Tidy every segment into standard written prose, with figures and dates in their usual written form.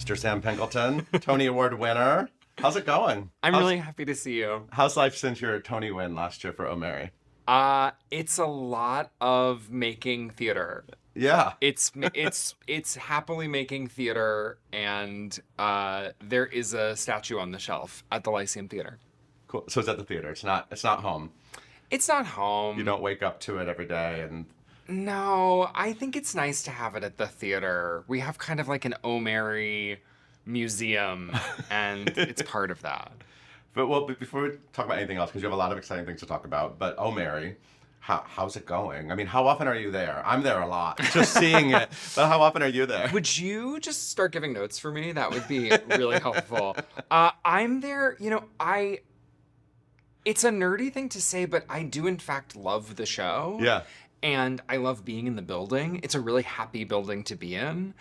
Mr. Sam Pinkleton, Tony Award winner. How's it going? I'm really happy to see you. How's life since your Tony win last year for Oh Mary? It's a lot of making theater. Yeah. It's happily making theater, and there is a statue on the shelf at the Lyceum Theater. Cool. So it's at the theater. It's not home. It's not home. You don't wake up to it every day and... No, I think it's nice to have it at the theater. We have kind of like an Oh Mary museum, and it's part of that. But before we talk about anything else, because you have a lot of exciting things to talk about, but Oh Mary, how's it going? I mean, how often are you there? I'm there a lot, just seeing it. But how often are you there? Would you just start giving notes for me? That would be really helpful. I'm there, it's a nerdy thing to say, but I do in fact love the show. Yeah. And I love being in the building. It's a really happy building to be in.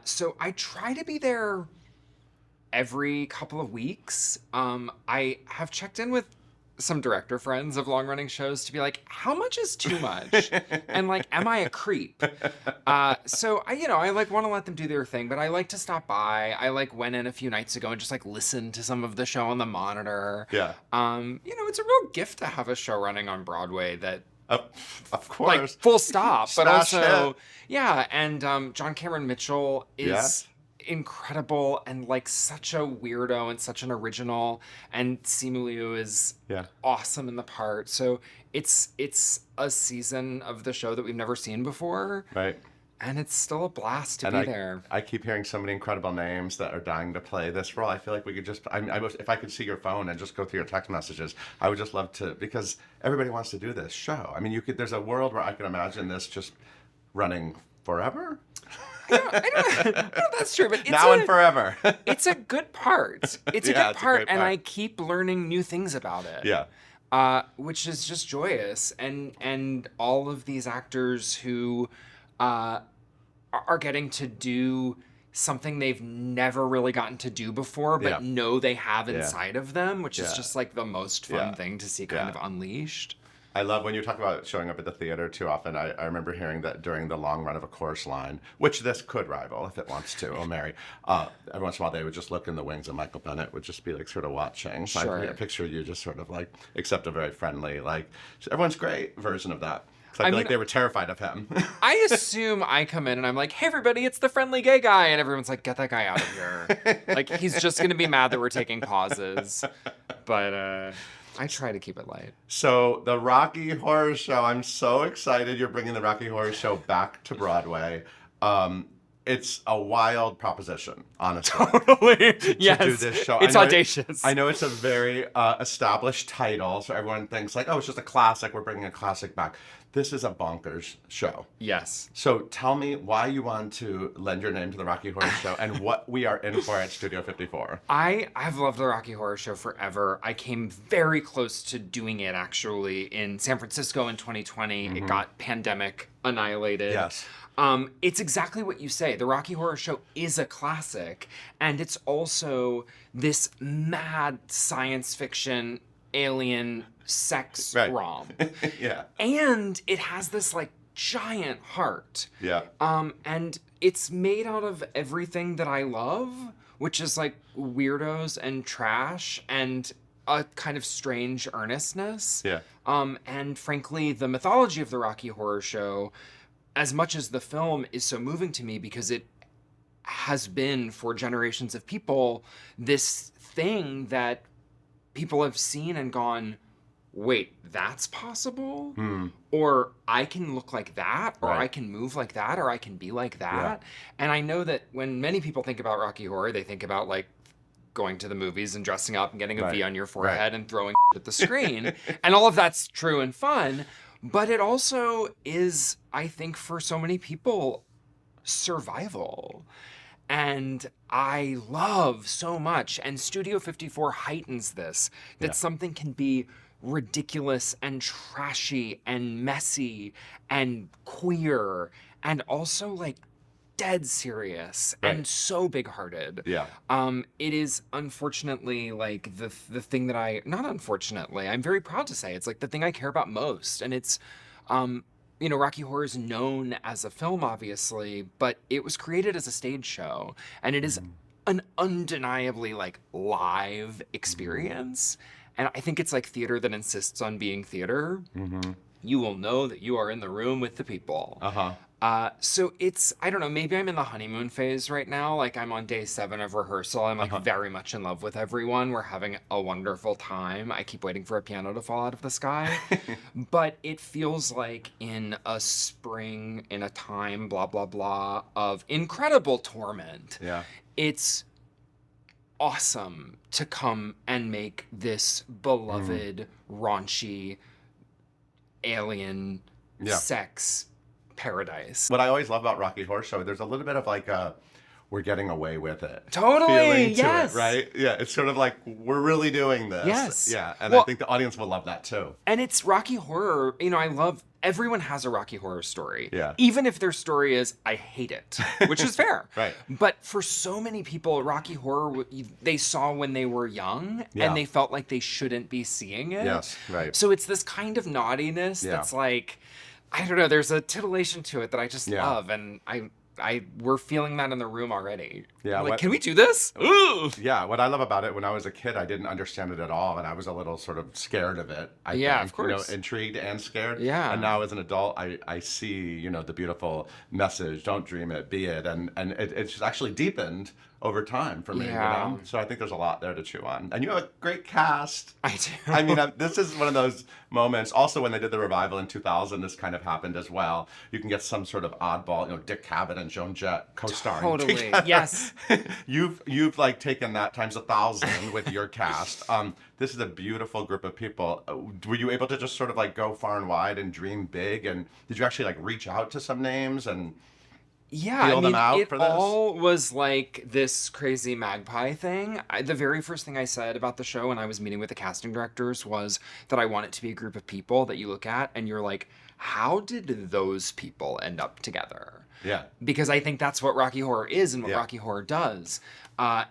So I try to be there every couple of weeks. I have checked in with some director friends of long-running shows to be like, how much is too much? And like, am I a creep? So I like want to let them do their thing, but I like to stop by. I like went in a few nights ago and just like listen to some of the show on the monitor. Yeah. It's a real gift to have a show running on Broadway that, of course. like full stop, but Smash also, hit. yeah. And John Cameron Mitchell is incredible and like such a weirdo and such an original, and Simu Liu is awesome in the part. So it's a season of the show that we've never seen before. Right. And it's still a blast to be there. I keep hearing so many incredible names that are dying to play this role. I feel like we could just, if I could see your phone and just go through your text messages, I would just love to, because everybody wants to do this show. I mean, there's a world where I can imagine this just running forever. I don't know that's true, but it's now and forever. It's a good part. It's a good part, and I keep learning new things about it. Yeah. Which is just joyous, and all of these actors who are getting to do something they've never really gotten to do before, but know they have inside of them, which is just like the most fun thing to see kind of unleashed. I love when you talk about showing up at the theater too often. I remember hearing that during the long run of A Chorus Line, which this could rival if it wants to, Oh Mary, every once in a while they would just look in the wings and Michael Bennett would just be like sort of watching. So Sure. I picture you just sort of like, accept a very friendly, like, everyone's great version of that. I feel like they were terrified of him. I assume I come in and I'm like, hey, everybody, it's the friendly gay guy. And everyone's like, get that guy out of here. Like, he's just going to be mad that we're taking pauses. But I try to keep it light. So the Rocky Horror Show, I'm so excited you're bringing the Rocky Horror Show back to Broadway. It's a wild proposition, honestly. Totally. Yes. To do this show. It's audacious. I know it's a very established title, so everyone thinks like, oh, it's just a classic. We're bringing a classic back. This is a bonkers show. Yes. So tell me why you want to lend your name to the Rocky Horror Show and what we are in for at Studio 54. I've loved the Rocky Horror Show forever. I came very close to doing it actually in San Francisco in 2020. Mm-hmm. It got pandemic annihilated. Yes. It's exactly what you say. The Rocky Horror Show is a classic, and it's also this mad science fiction alien sex rom. Yeah. And it has this like giant heart. Yeah. And it's made out of everything that I love, which is like weirdos and trash and a kind of strange earnestness. Yeah. And frankly, the mythology of the Rocky Horror Show, as much as the film is so moving to me because it has been for generations of people this thing that people have seen and gone, wait, that's possible? Or I can look like that, or I can move like that, or I can be like that. Yeah. And I know that when many people think about Rocky Horror, they think about like going to the movies and dressing up and getting a V on your forehead and throwing at the screen. And all of that's true and fun. But it also is, I think, for so many people, survival. And I love so much, and Studio 54 heightens this, that something can be ridiculous and trashy and messy and queer and also like dead serious and so big-hearted. Yeah. It is unfortunately like the thing that not unfortunately, I'm very proud to say it's like the thing I care about most. And it's, Rocky Horror is known as a film, obviously, but it was created as a stage show, and it is an undeniably like live experience. And I think it's like theater that insists on being theater. You will know that you are in the room with the people. So it's, I don't know, maybe I'm in the honeymoon phase right now. Like I'm on day 7 of rehearsal. I'm like very much in love with everyone. We're having a wonderful time. I keep waiting for a piano to fall out of the sky. But it feels like in a spring, in a time, blah, blah, blah, of incredible torment. Yeah. It's awesome to come and make this beloved, raunchy, alien sex paradise. What I always love about Rocky Horror Show, there's a little bit of like we're getting away with it. Totally, feeling yes. to it, right? Yeah, it's sort of like we're really doing this. Yes. Yeah, and Well, I think the audience will love that too. and it's Rocky Horror. You know, I love, everyone has a Rocky Horror story. Yeah. Even if their story is, I hate it, which is fair. Right. But for so many people, Rocky Horror, they saw when they were young Yeah. and they felt like they shouldn't be seeing it. Yes, right. So it's this kind of naughtiness that's like, I don't know, there's a titillation to it that I just love. And we're feeling that in the room already. Yeah, Like, what- can we do this? Ooh. Yeah, what I love about it, when I was a kid, I didn't understand it at all, and I was a little sort of scared of it. I Yeah, think, of course. intrigued and scared. Yeah. And now as an adult, I see, the beautiful message, don't dream it, be it, and it's actually deepened over time for me, Yeah. So I think there's a lot there to chew on. And you have a great cast. I do. I mean, this is one of those moments. Also, when they did the revival in 2000, this kind of happened as well. You can get some sort of oddball, Dick Cavett and Joan Jett co-starring Totally, together. yes. You've like taken that times 1,000 with your cast. This is a beautiful group of people. Were you able to just sort of like go far and wide and dream big? And did you actually like reach out to some names and Yeah, feel I them mean, out it for this? all was like this crazy magpie thing. The very first thing I said about the show when I was meeting with the casting directors was that I want it to be a group of people that you look at and you're like, how did those people end up together? Yeah. Because I think that's what Rocky Horror is and what Yeah. Rocky Horror does.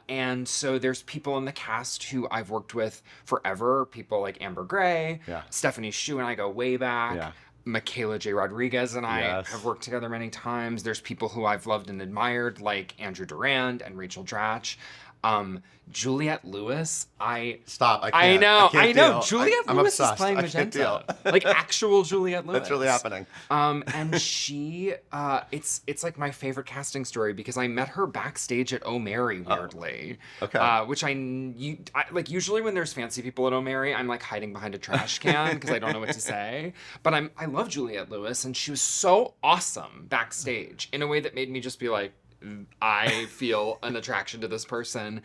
And so there's people in the cast who I've worked with forever, people like Amber Gray, Yeah. Stephanie Shu and I go way back. Yeah. Michaela J. Rodriguez and I Yes. have worked together many times. There's people who I've loved and admired, like Andrew Durand and Rachel Dratch. Juliette Lewis, Stop. I I can't. know. can't deal. Juliette I'm Lewis obsessed. is playing I can't deal. Magenta, like actual Juliette Lewis. That's really happening. And she, it's like my favorite casting story because I met her backstage at O'Mary weirdly. Okay. Which I like usually when there's fancy people at O'Mary, I'm like hiding behind a trash can because I don't know what to say. But I love Juliette Lewis and she was so awesome backstage in a way that made me just be like, I feel an attraction to this person.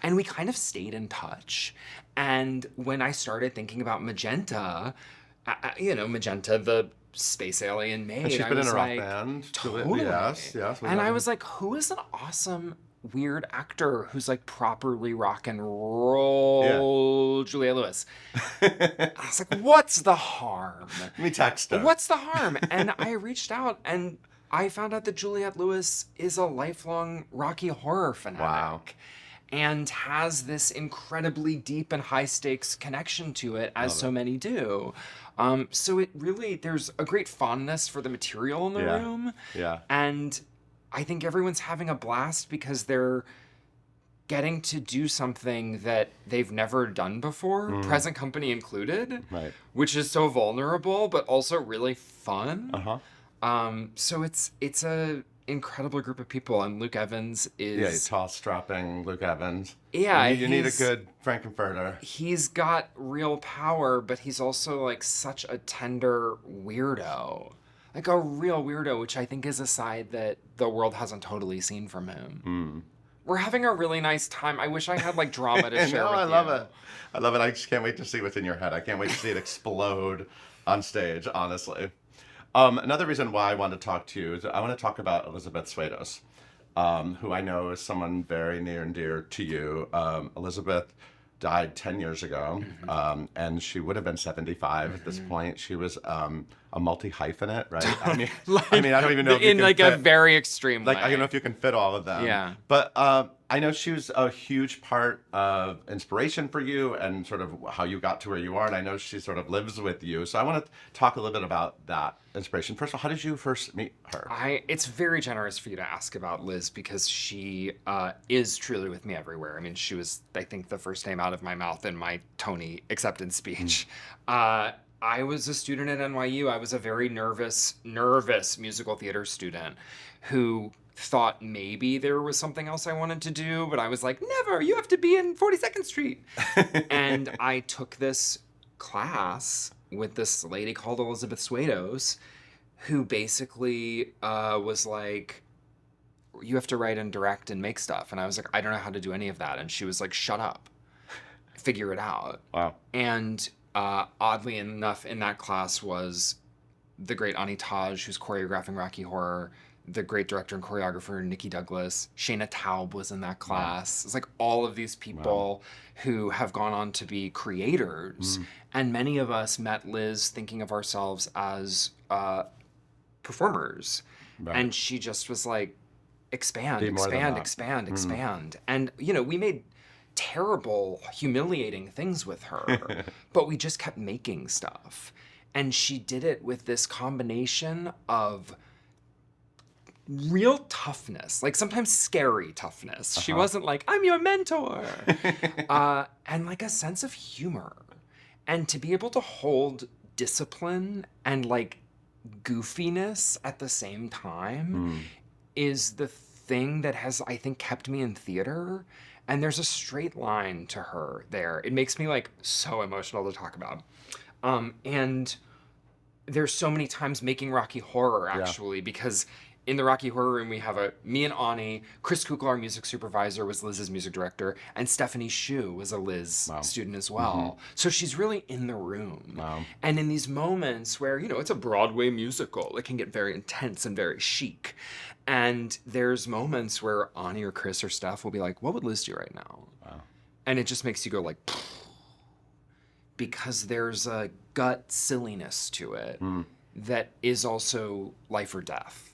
And we kind of stayed in touch. And when I started thinking about Magenta, Magenta, the space alien maid. And she's I been in was a rock like, band. Totally. Yes. And I was like, who is an awesome weird actor who's like properly rock and roll Julia Lewis? I was like, what's the harm? Let me text her. What's the harm? And I reached out and I found out that Juliette Lewis is a lifelong Rocky Horror fanatic. Wow. And has this incredibly deep and high stakes connection to it, as so many do. So it really, there's a great fondness for the material in the room. Yeah. And I think everyone's having a blast because they're getting to do something that they've never done before, present company included, Right. which is so vulnerable, but also really fun. So it's a incredible group of people, and Luke Evans is tall, strapping Luke Evans. Yeah, you need a he's- good Frankenfurter. He's got real power, but he's also like such a tender weirdo. Like a real weirdo, which I think is a side that the world hasn't totally seen from him. We're having a really nice time. I wish I had like drama to share with I you. love it. I love it. I just can't wait to see what's in your head. I can't wait to see it explode on stage, honestly. Another reason why I wanted to talk to you is I want to talk about Elizabeth Swados, who I know is someone very near and dear to you. Elizabeth died 10 years ago, and she would have been 75 at this point. She was a multi-hyphenate, right? I mean, I don't even know if you In can like a fit, very extreme like, way. I don't know if you can fit all of them. Yeah. But I know she was a huge part of inspiration for you and sort of how you got to where you are. And I know she sort of lives with you. So I want to talk a little bit about that inspiration. First of all, how did you first meet her? It's very generous for you to ask about Liz because she is truly with me everywhere. I mean, she was, I think, the first name out of my mouth in my Tony acceptance speech. I was a student at NYU. I was a very nervous musical theater student who thought maybe there was something else I wanted to do, but I was like, never, you have to be in 42nd Street. And I took this class with this lady called Elizabeth Swados, who basically was like, you have to write and direct and make stuff. And I was like, I don't know how to do any of that. And she was like, shut up, figure it out. Wow. And oddly enough, in that class was the great Ani Taj, who's choreographing Rocky Horror, the great director and choreographer Nikki Douglas. Shayna Taub was in that class. It's like all of these people who have gone on to be creators. And many of us met Liz thinking of ourselves as performers. Right. And she just was like, expand. And, you know, we made terrible, humiliating things with her, but we just kept making stuff. And she did it with this combination of real toughness, like sometimes scary toughness. She wasn't like, I'm your mentor. And like a sense of humor. And to be able to hold discipline and like goofiness at the same time is the thing that has, I think, kept me in theater. And there's a straight line to her there. It makes me like so emotional to talk about. And there's so many times making Rocky Horror actually, because in the Rocky Horror Room, we have me and Ani, Chris Kukla, our music supervisor, was Liz's music director, and Stephanie Shu was a Liz student as well. So she's really in the room. And in these moments where, you know, it's a Broadway musical, it can get very intense and very chic. And there's moments where Ani or Chris or Steph will be like, what would Liz do right now? And it just makes you go like, because there's a gut silliness to it that is also life or death.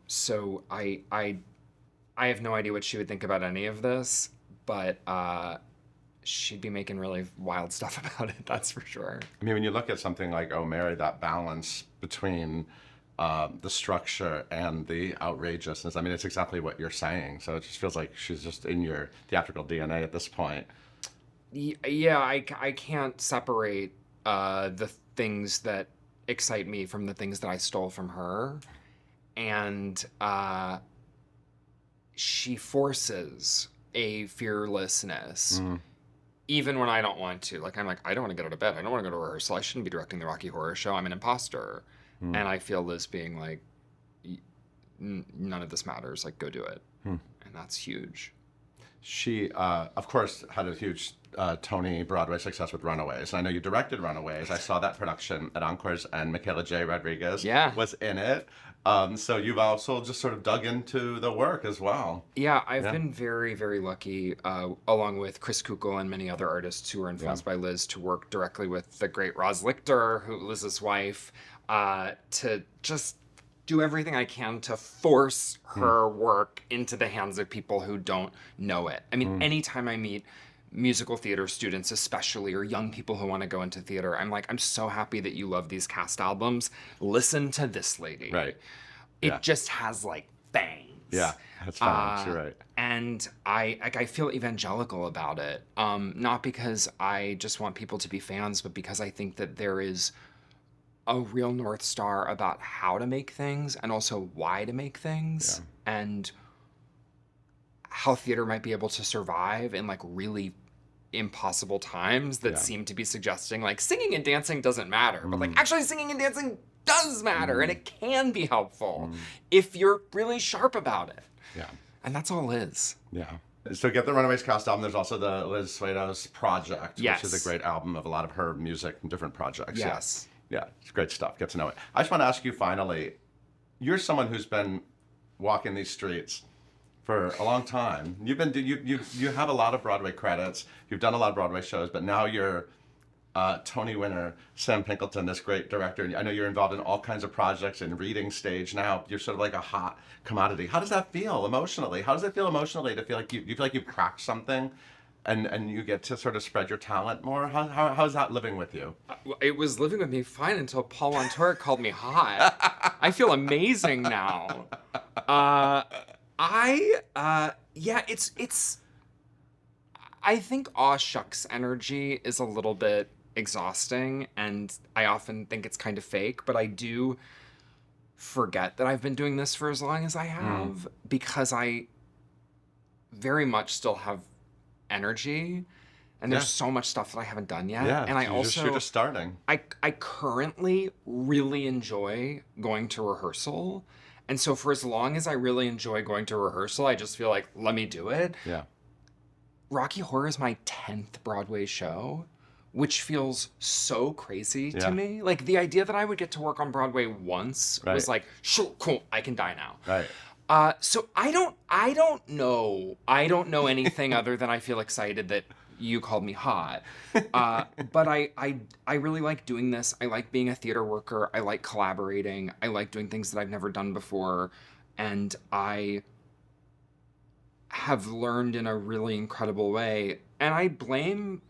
So I have no idea what she would think about any of this, but she'd be making really wild stuff about it, that's for sure. I mean, when you look at something like Oh Mary, that balance between the structure and the outrageousness, I mean, it's exactly what you're saying. So it just feels like she's just in your theatrical DNA at this point. Yeah, I can't separate the things that excite me from the things that I stole from her. And she forces a fearlessness, even when I don't want to. Like, I'm like, I don't want to get out of bed. I don't want to go to rehearsal. I shouldn't be directing the Rocky Horror Show. I'm an imposter. And I feel Liz being like, none of this matters. Like, go do it. And that's huge. She, of course, had a huge Tony Broadway success with Runaways. And I know you directed Runaways. I saw that production at Encores, and Michaela J. Rodriguez was in it. So you've also just sort of dug into the work as well. Yeah, I've been very, very lucky, along with Chris Kukla and many other artists who were influenced by Liz, to work directly with the great Roz Lichter, who Liz's wife, to just do everything I can to force her work into the hands of people who don't know it. I mean, anytime I meet musical theater students especially, or young people who want to go into theater, I'm like, I'm so happy that you love these cast albums. Listen to this lady. Right. It just has like bangs. Yeah, that's fine. You're right. And I feel evangelical about it. Not because I just want people to be fans, but because I think that there is a real North Star about how to make things and also why to make things, and how theater might be able to survive in like really impossible times that seem to be suggesting like singing and dancing doesn't matter, but like actually singing and dancing does matter, and it can be helpful if you're really sharp about it. Yeah. And that's all Liz. Yeah. So get the Runaways cast album. There's also the Liz Swados Project, which is a great album of a lot of her music and different projects. Yes. Yeah, it's great stuff. Get to know it. I just want to ask you finally, you're someone who's been walking these streets for a long time. You have a lot of Broadway credits. You've done a lot of Broadway shows, but now you're Tony winner Sam Pinkleton, this great director. And I know you're involved in all kinds of projects and reading stage now. You're sort of like a hot commodity. How does that feel emotionally? How does it feel emotionally to feel like you feel like you've cracked something, and you get to sort of spread your talent more? How's that living with you? It was living with me fine until Paul Wontorek called me hot. I feel amazing now. Yeah, it's. I think aw shucks energy is a little bit exhausting, and I often think it's kind of fake, but I do forget that I've been doing this for as long as I have because I very much still have energy, and there's so much stuff that I haven't done yet. Yeah, And I you're just starting. I currently really enjoy going to rehearsal. And so for as long as I really enjoy going to rehearsal, I just feel like, let me do it. Yeah. Rocky Horror is my 10th Broadway show, which feels so crazy to me. Like the idea that I would get to work on Broadway once was like, sure, cool, I can die now. Right. So I don't know anything other than I feel excited that you called me hot. But I really like doing this. I like being a theater worker. I like collaborating. I like doing things that I've never done before. And I have learned in a really incredible way. And I blame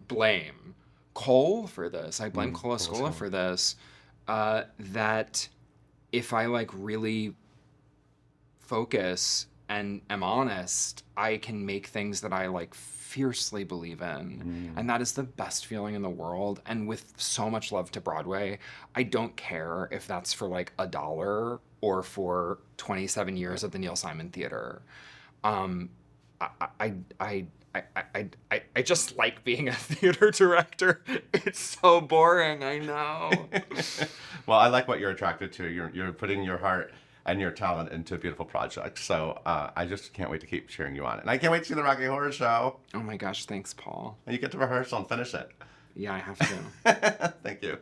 Cole for this. I blame Cole Escola for this. That if I like really focus and am honest, I can make things that I like fiercely believe in. And that is the best feeling in the world. And with so much love to Broadway, I don't care if that's for like $1 or for 27 years at the Neil Simon Theater. I just like being a theater director. It's so boring, I know. Well, I like what you're attracted to. You're putting your heart and your talent into a beautiful project. So I just can't wait to keep cheering you on. And I can't wait to see the Rocky Horror Show. Oh my gosh, thanks, Paul. And you get to rehearsal and finish it. Yeah, I have to. Thank you.